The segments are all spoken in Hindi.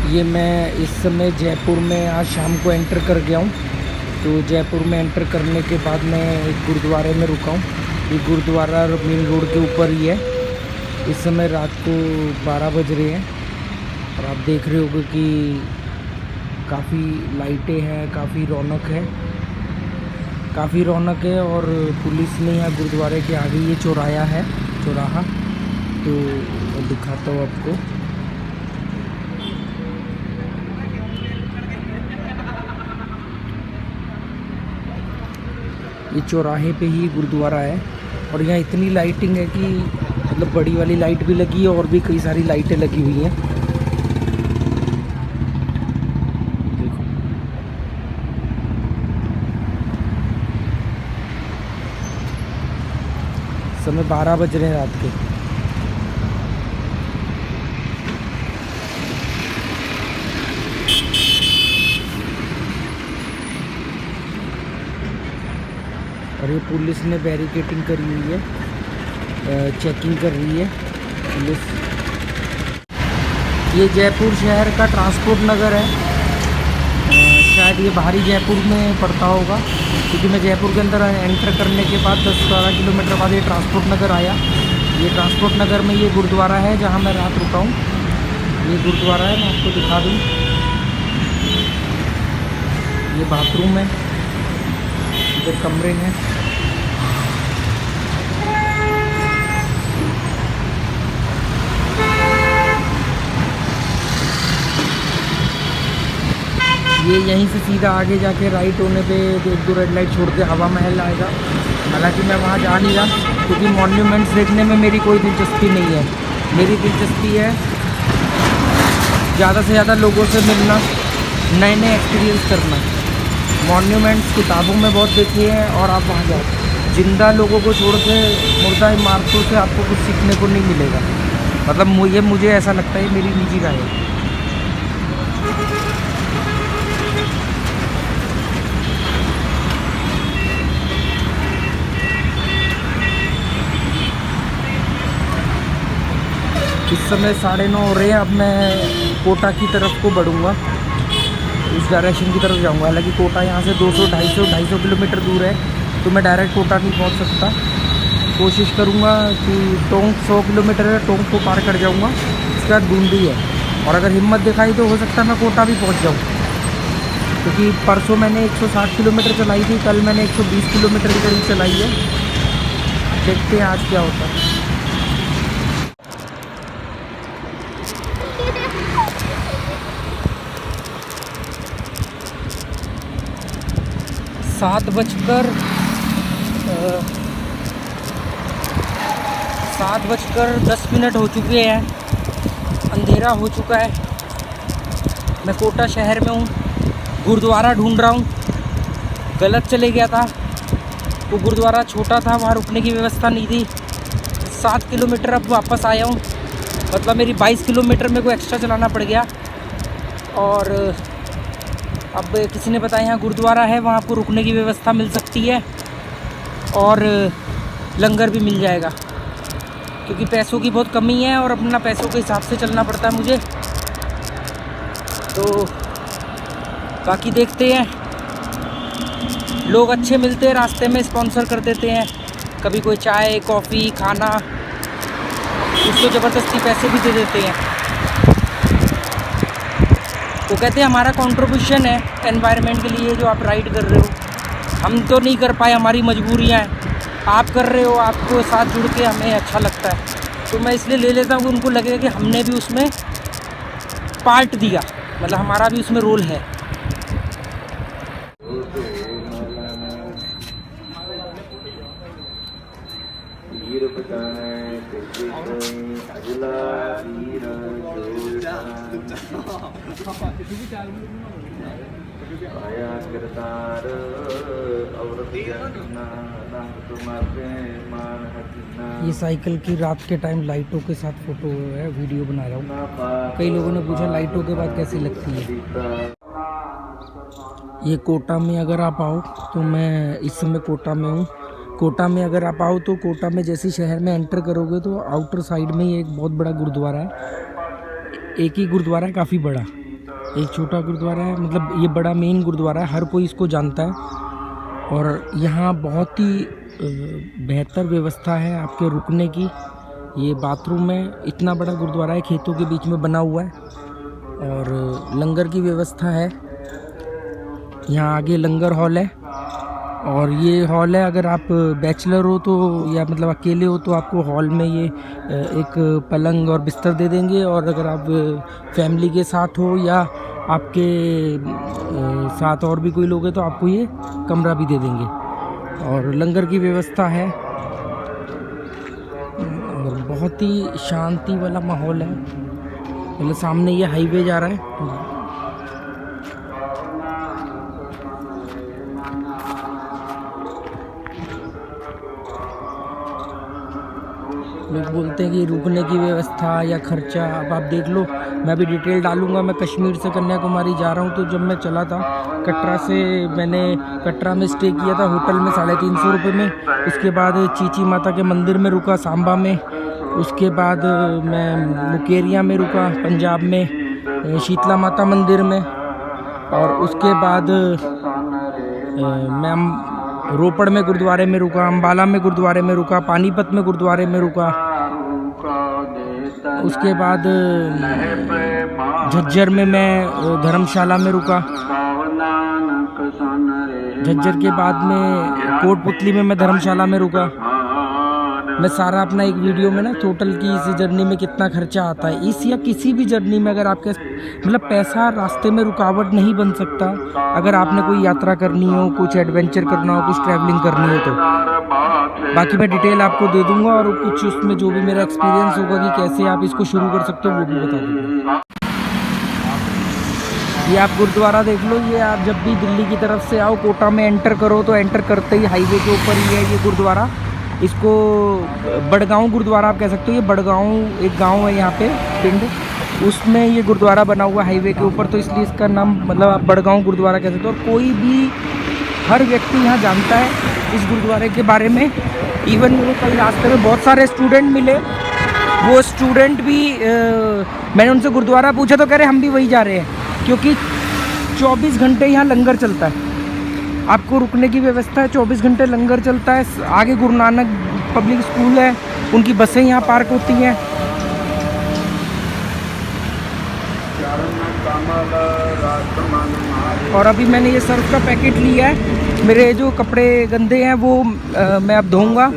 ये मैं इस समय जयपुर में आज शाम को एंटर कर गया हूँ। तो जयपुर में एंटर करने के बाद मैं एक गुरुद्वारे में रुका हूँ। ये गुरुद्वारा मेन रोड के ऊपर ही है। इस समय रात को 12 बज रहे हैं और आप देख रहे होगे कि काफ़ी लाइटें हैं, काफ़ी रौनक है। और पुलिस ने यहाँ गुरुद्वारे के आगे ये चौराहा तो मैं दिखाता हूँ आपको। ये चौराहे पे ही गुरुद्वारा है और यहाँ इतनी लाइटिंग है कि मतलब बड़ी वाली लाइट भी लगी है और भी कई सारी लाइटें लगी हुई हैं। देखो समय 12 बज रहे हैं रात के। और ये पुलिस ने बैरिकेटिंग करी हुई है, चेकिंग कर रही है पुलिस। ये जयपुर शहर का ट्रांसपोर्ट नगर है। शायद ये बाहरी जयपुर में पड़ता होगा क्योंकि मैं जयपुर के अंदर एंटर करने के बाद 10-12 किलोमीटर बाद ये ट्रांसपोर्ट नगर आया। ये ट्रांसपोर्ट नगर में ये गुरुद्वारा है जहाँ मैं रात रुका हूँ। ये गुरुद्वारा है, मैं आपको दिखा दूँ। ये बाथरूम है, इधर कमरे हैं। ये यहीं से सीधा आगे जाके राइट होने पे 1-2 रेड लाइट छोड़ के हवा महल आएगा। हालांकि मैं वहाँ जा नहीं रहा क्योंकि मॉन्यूमेंट्स देखने में मेरी कोई दिलचस्पी नहीं है। मेरी दिलचस्पी है ज़्यादा से ज़्यादा लोगों से मिलना, नए एक्सपीरियंस करना। मॉन्यूमेंट्स किताबों में बहुत देखे हैं और आप वहाँ जाओ, जिंदा लोगों को छोड़ के मुर्दा इमारतों से आपको कुछ सीखने को नहीं मिलेगा। मतलब मुझे ऐसा लगता है, मेरी निजी राय है। इस समय 9:30 हो रहे हैं। अब मैं कोटा की तरफ को बढ़ूँगा, उस डायरेक्शन की तरफ जाऊँगा। हालांकि कोटा यहाँ से 200-250 किलोमीटर दूर है तो मैं डायरेक्ट कोटा नहीं पहुँच सकता। कोशिश करूँगा कि टोंक 100 किलोमीटर है, टोंक को पार कर जाऊँगा। इसके बाद बूंदी है और अगर हिम्मत दिखाई तो हो सकता है मैं कोटा भी पहुँच जाऊँ, क्योंकि परसों मैंने 160 किलोमीटर चलाई थी, कल मैंने 120 किलोमीटर के करीब चलाई है। देखते हैं आज क्या होता है। 7:10 हो चुके हैं, अंधेरा हो चुका है। मैं कोटा शहर में हूँ, गुरुद्वारा ढूंढ रहा हूँ। गलत चले गया था, वो गुरुद्वारा छोटा था, वहाँ रुकने की व्यवस्था नहीं थी। 7 किलोमीटर अब वापस आया हूँ, मतलब मेरी 22 किलोमीटर मेरे को एक्स्ट्रा चलाना पड़ गया। और अब किसी ने बताया यहाँ गुरुद्वारा है, वहाँ आपको रुकने की व्यवस्था मिल सकती है और लंगर भी मिल जाएगा, क्योंकि पैसों की बहुत कमी है और अपना पैसों के हिसाब से चलना पड़ता है मुझे। तो बाकी देखते हैं, लोग अच्छे मिलते हैं रास्ते में, स्पॉन्सर कर देते हैं। कभी कोई चाय कॉफ़ी खाना, उसको ज़बरदस्ती पैसे भी दे देते हैं। वो कहते हैं हमारा कंट्रीब्यूशन है एनवायरनमेंट के लिए जो आप राइड कर रहे हो। हम तो नहीं कर पाए, हमारी मजबूरियां हैं, आप कर रहे हो, आपको साथ जुड़ के हमें अच्छा लगता है। तो मैं इसलिए ले लेता हूँ कि उनको लगेगा कि हमने भी उसमें पार्ट दिया, मतलब हमारा भी उसमें रोल है। ये साइकिल की रात के टाइम लाइटों के साथ फोटो है, वीडियो बना रहा हूँ। कई लोगों ने पूछा लाइटों के बाद कैसी लगती है। ये कोटा में अगर आप आओ तो मैं इस समय कोटा में हूँ। कोटा में अगर आप आओ तो कोटा में जैसे शहर में एंटर करोगे तो आउटर साइड में ही एक बहुत बड़ा गुरुद्वारा है। एक ही गुरुद्वारा है, काफ़ी बड़ा। एक छोटा गुरुद्वारा है, मतलब ये बड़ा मेन गुरुद्वारा है, हर कोई इसको जानता है। और यहाँ बहुत ही बेहतर व्यवस्था है आपके रुकने की। ये बाथरूम है, इतना बड़ा गुरुद्वारा है, खेतों के बीच में बना हुआ है। और लंगर की व्यवस्था है, यहाँ आगे लंगर हॉल है। और ये हॉल है, अगर आप बैचलर हो तो या मतलब अकेले हो तो आपको हॉल में ये एक पलंग और बिस्तर दे देंगे। और अगर आप फैमिली के साथ हो या आपके साथ और भी कोई लोग हैं तो आपको ये कमरा भी दे देंगे। और लंगर की व्यवस्था है और बहुत ही शांति वाला माहौल है। मतलब सामने ये हाईवे जा रहा है। लोग बोलते हैं कि रुकने की व्यवस्था या खर्चा, अब आप देख लो, मैं अभी डिटेल डालूंगा। मैं कश्मीर से कन्याकुमारी जा रहा हूँ, तो जब मैं चला था कटरा से, मैंने कटरा में स्टे किया था होटल में 350 रुपये में। उसके बाद चीची माता के मंदिर में रुका सांबा में। उसके बाद मैं मुकेरिया में रुका पंजाब में शीतला माता मंदिर में। और उसके बाद मैं रोपड़ में गुरुद्वारे में रुका, अम्बाला में गुरुद्वारे में रुका, पानीपत में गुरुद्वारे में रुका। उसके बाद झज्जर में मैं धर्मशाला में रुका। झज्जर के बाद में कोटपुतली में मैं धर्मशाला में रुका। मैं सारा अपना एक वीडियो में ना टोटल की इस जर्नी में कितना खर्चा आता है, इस या किसी भी जर्नी में अगर आपके मतलब पैसा रास्ते में रुकावट नहीं बन सकता। अगर आपने कोई यात्रा करनी हो, कुछ एडवेंचर करना हो, कुछ ट्रैवलिंग करनी हो तो बाकी मैं डिटेल आपको दे दूंगा। और कुछ उसमें जो भी मेरा एक्सपीरियंस होगा कि कैसे आप इसको शुरू कर सकते हो वो भी बता दूंगा। ये आप गुरुद्वारा देख लो, ये आप जब भी दिल्ली की तरफ से आओ, कोटा में एंटर करो तो एंटर करते ही हाईवे के ऊपर ही है ये गुरुद्वारा। इसको बड़गांव गुरुद्वारा आप कह सकते हो। ये बड़गांव एक गांव है यहाँ पे, पिंड, उसमें ये गुरुद्वारा बना हुआ हाईवे के ऊपर, तो इसलिए इसका नाम मतलब आप बड़गांव गुरुद्वारा कह सकते हो। और कोई भी, हर व्यक्ति यहाँ जानता है इस गुरुद्वारे के बारे में। इवन मुझे कल रास्ते में बहुत सारे स्टूडेंट मिले, वो स्टूडेंट भी मैंने उनसे गुरुद्वारा पूछा तो कह रहे हम भी वही जा रहे हैं, क्योंकि 24 घंटे यहाँ लंगर चलता है। आपको रुकने की व्यवस्था है, 24 घंटे लंगर चलता है। आगे गुरु नानक पब्लिक स्कूल है, उनकी बसें यहाँ पार्क होती हैं। और अभी मैंने ये सर्फ का पैकेट लिया है। मेरे जो कपड़े गंदे हैं वो मैं अब धोऊंगा।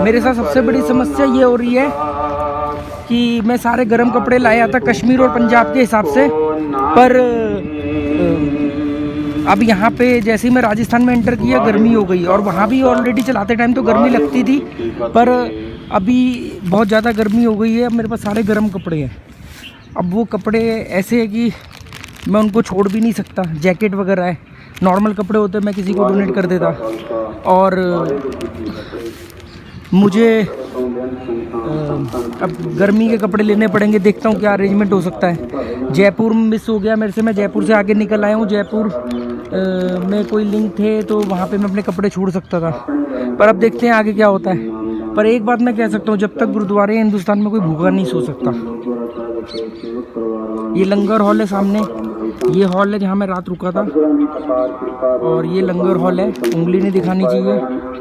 मेरे साथ सबसे बड़ी समस्या ये हो रही है कि मैं सारे गर्म कपड़े लाया था कश्मीर और पंजाब के हिसाब से, पर अब यहाँ पे जैसे ही मैं राजस्थान में एंटर किया गर्मी हो गई। और वहाँ भी ऑलरेडी चलाते टाइम तो गर्मी लगती थी, पर अभी बहुत ज़्यादा गर्मी हो गई है। अब मेरे पास सारे गर्म कपड़े हैं। अब वो कपड़े ऐसे हैं कि मैं उनको छोड़ भी नहीं सकता। जैकेट वगैरह है, नॉर्मल कपड़े होते मैं किसी को डोनेट कर देता। और मुझे अब गर्मी के कपड़े लेने पड़ेंगे। देखता हूँ क्या अरेंजमेंट हो सकता है। जयपुर मिस हो गया मेरे से, मैं जयपुर से आगे निकल आया हूँ। जयपुर में कोई लिंक थे तो वहाँ पे मैं अपने कपड़े छोड़ सकता था, पर अब देखते हैं आगे क्या होता है। पर एक बात मैं कह सकता हूँ, जब तक गुरुद्वारे हैं हिंदुस्तान में कोई भूखा नहीं सो सकता। ये लंगर हॉल है सामने, ये हॉल है जहाँ मैं रात रुका था। और ये लंगर हॉल है, उंगली नहीं दिखानी चाहिए।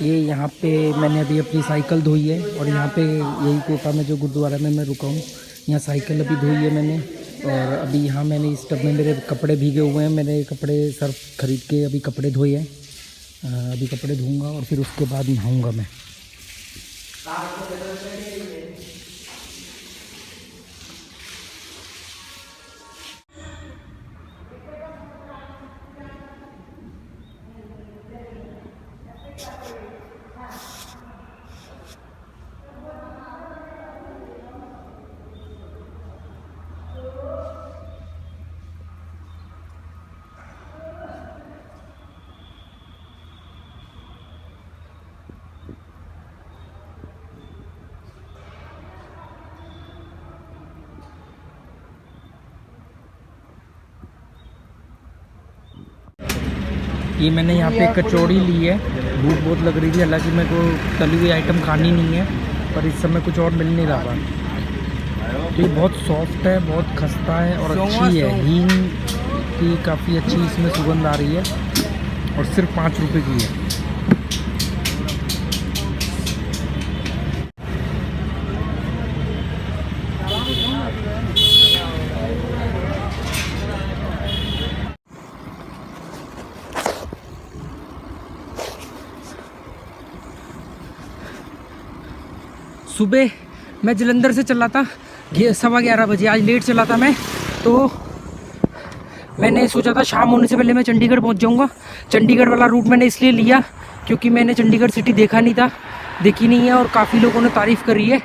ये यहाँ पे मैंने अभी अपनी साइकिल धोई है। और यहाँ पे यही कोटा में जो गुरुद्वारा में मैं रुका हूँ, यहाँ साइकिल अभी धोई है मैंने। और अभी यहाँ मैंने इस टब में मेरे कपड़े भीगे हुए हैं। मैंने कपड़े सर्फ खरीद के अभी कपड़े धोए हैं। अभी कपड़े धोऊंगा और फिर उसके बाद नहाऊंगा मैं। ये मैंने यहाँ पे कचौड़ी ली है, भूख बहुत लग रही थी। हालांकि मेरे को तली हुई आइटम खानी नहीं है, पर इस समय कुछ और मिल नहीं रहा। तो ये बहुत सॉफ्ट है, बहुत खस्ता है और अच्छी है। हींग की काफ़ी अच्छी इसमें सुगंध आ रही है और सिर्फ 5 रुपये की है। सुबह मैं जलंधर से चला था 11:15 बजे, आज लेट चला था मैं। तो मैंने सोचा था शाम होने से पहले मैं चंडीगढ़ पहुंच जाऊंगा। चंडीगढ़ वाला रूट मैंने इसलिए लिया क्योंकि मैंने चंडीगढ़ सिटी देखा नहीं था, देखी नहीं है और काफ़ी लोगों ने तारीफ़ करी है।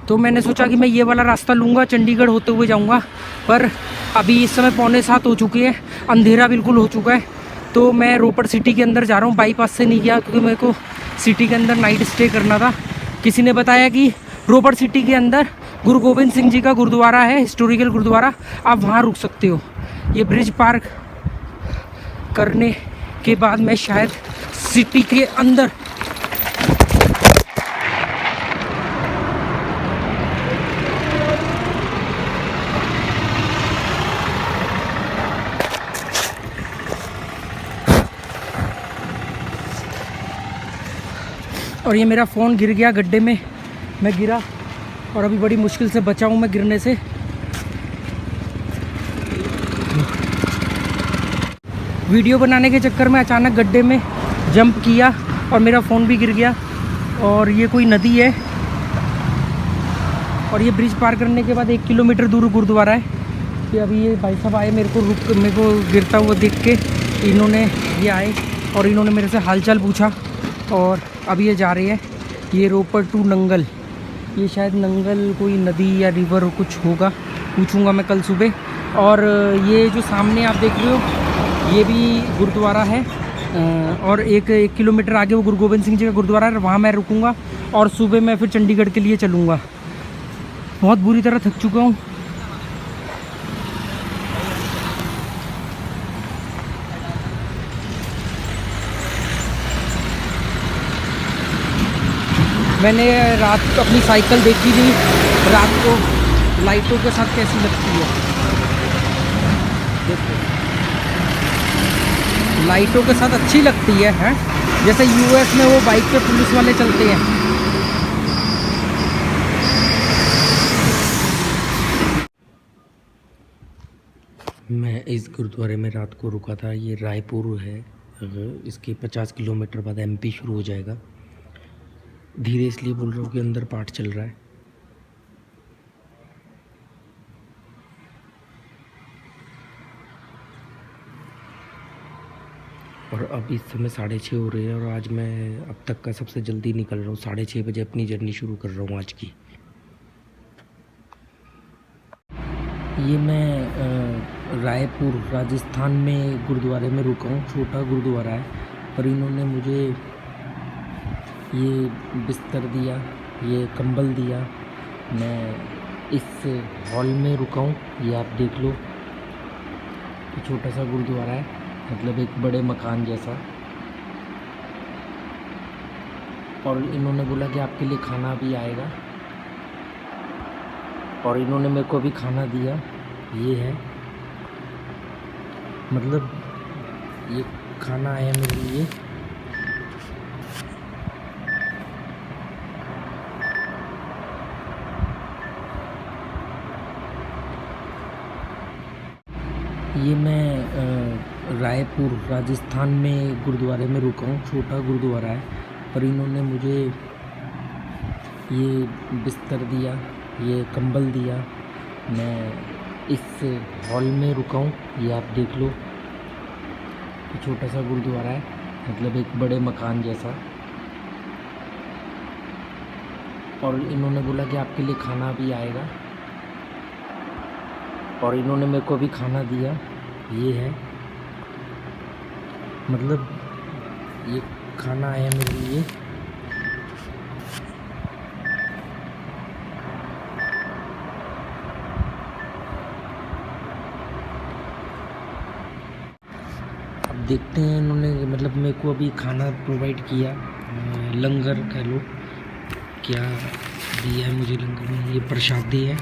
तो मैंने सोचा कि मैं ये वाला रास्ता लूँगा, चंडीगढ़ होते हुए जाऊँगा। पर अभी इस समय 6:45 हो चुके हैं, अंधेरा बिल्कुल हो चुका है। तो मैं रोपड़ सिटी के अंदर जा रहा हूँ, बाईपास से नहीं गया क्योंकि मेरे को सिटी के अंदर नाइट स्टे करना था। किसी ने बताया कि रोपड़ सिटी के अंदर गुरु गोबिंद सिंह जी का गुरुद्वारा है, हिस्टोरिकल गुरुद्वारा, आप वहाँ रुक सकते हो। ये ब्रिज पार करने के बाद मैं शायद सिटी के अंदर और ये मेरा फ़ोन गिर गया गड्ढे में, मैं गिरा और अभी बड़ी मुश्किल से बचा हूँ मैं गिरने से। वीडियो बनाने के चक्कर में अचानक गड्ढे में जंप किया और मेरा फ़ोन भी गिर गया। और ये कोई नदी है और ये ब्रिज पार करने के बाद 1 किलोमीटर दूर गुरुद्वारा है। कि अभी ये भाई साहब आए, मेरे को गिरता हुआ देख के इन्होंने ये आए और इन्होंने मेरे से हालचाल पूछा और अभी ये जा रहे हैं। ये रोपड़ टू नंगल, ये शायद नंगल कोई नदी या रिवर कुछ होगा, पूछूंगा मैं कल सुबह। और ये जो सामने आप देख रहे हो ये भी गुरुद्वारा है और 1 किलोमीटर आगे वो गुरु गोबिंद सिंह जी का गुरुद्वारा है, वहाँ मैं रुकूंगा और सुबह मैं फिर चंडीगढ़ के लिए चलूँगा। बहुत बुरी तरह थक चुका हूँ। मैंने रात को अपनी साइकिल देखी थी, रात को लाइटों के साथ कैसी लगती है। देखो लाइटों के साथ अच्छी लगती है, हैं? जैसे यूएस में वो बाइक पे पुलिस वाले चलते हैं। मैं इस गुरुद्वारे में रात को रुका था। ये रायपुर है, इसके 50 किलोमीटर बाद एमपी शुरू हो जाएगा। धीरे इसलिए बोल रहा हूँ कि अंदर पाठ चल रहा है। और अब इस समय 6:30 हो रहे हैं और आज मैं अब तक का सबसे जल्दी निकल रहा हूँ। 6:30 बजे अपनी जर्नी शुरू कर रहा हूँ आज की। ये मैं रायपुर राजस्थान में गुरुद्वारे में रुका हूँ। छोटा गुरुद्वारा है पर इन्होंने मुझे ये बिस्तर दिया, ये कंबल दिया। मैं इस हॉल में रुका हूँ, ये आप देख लो। ये छोटा सा गुरुद्वारा है, मतलब एक बड़े मकान जैसा। और इन्होंने बोला कि आपके लिए खाना भी आएगा और इन्होंने मेरे को भी खाना दिया। ये है, मतलब ये खाना आया मेरे लिए। ये मैं रायपुर राजस्थान में गुरुद्वारे में रुका हूँ। छोटा गुरुद्वारा है पर इन्होंने मुझे ये बिस्तर दिया, ये कंबल दिया। मैं इस हॉल में रुका हूँ, ये आप देख लो। ये छोटा सा गुरुद्वारा है, मतलब एक बड़े मकान जैसा। और इन्होंने बोला कि आपके लिए खाना भी आएगा और इन्होंने मेरे को भी खाना दिया। ये है, मतलब ये खाना आया मेरे लिए। देखते हैं इन्होंने मतलब मेरे को अभी खाना प्रोवाइड किया, लंगर कह लो, क्या दिया है मुझे लंगर में। ये प्रसादी है,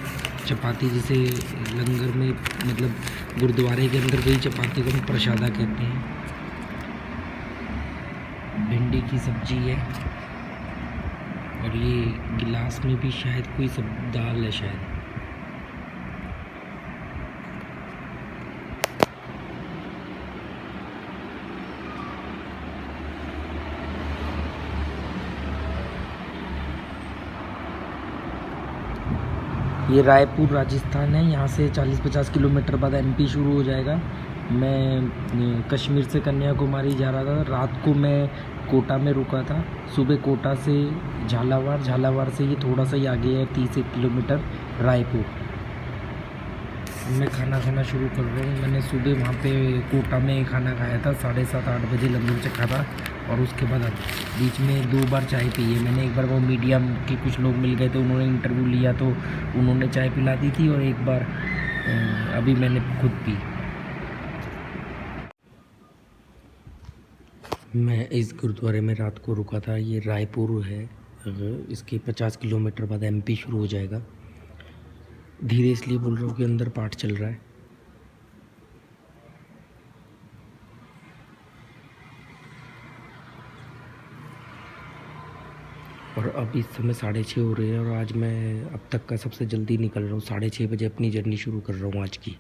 चपाती जिसे लंगर में मतलब गुरुद्वारे के अंदर वही चपाती को हम प्रसादा कहते हैं। भिंडी की सब्जी है और ये गिलास में भी शायद कोई सब दाल है शायद। ये रायपुर राजस्थान है, यहाँ से 40-50 किलोमीटर बाद एमपी शुरू हो जाएगा। मैं कश्मीर से कन्याकुमारी जा रहा था। रात को मैं कोटा में रुका था। सुबह कोटा से झालावाड़, झालावाड़ से ये थोड़ा सा ही आगे है 30 किलोमीटर रायपुर। मैं खाना खाना शुरू कर रहा हूँ। मैंने सुबह वहाँ पे कोटा में खाना खाया था, 7:30-8 बजे लंगर चखा था और उसके बाद बीच में 2 बार चाय पी है मैंने। एक बार वो मीडियम के कुछ लोग मिल गए थे, उन्होंने इंटरव्यू लिया तो उन्होंने चाय पिला दी थी, और एक बार अभी मैंने खुद पी। मैं इस गुरुद्वारे में रात को रुका था। ये रायपुर है, इसके 50 किलोमीटर बाद एमपी शुरू हो जाएगा। धीरे इसलिए बोल रहा हूँ कि अंदर पाठ चल रहा है। और अब इस समय 6:30 हो रहे हैं और आज मैं अब तक का सबसे जल्दी निकल रहा हूँ। 6:30 बजे अपनी जर्नी शुरू कर रहा हूँ आज की।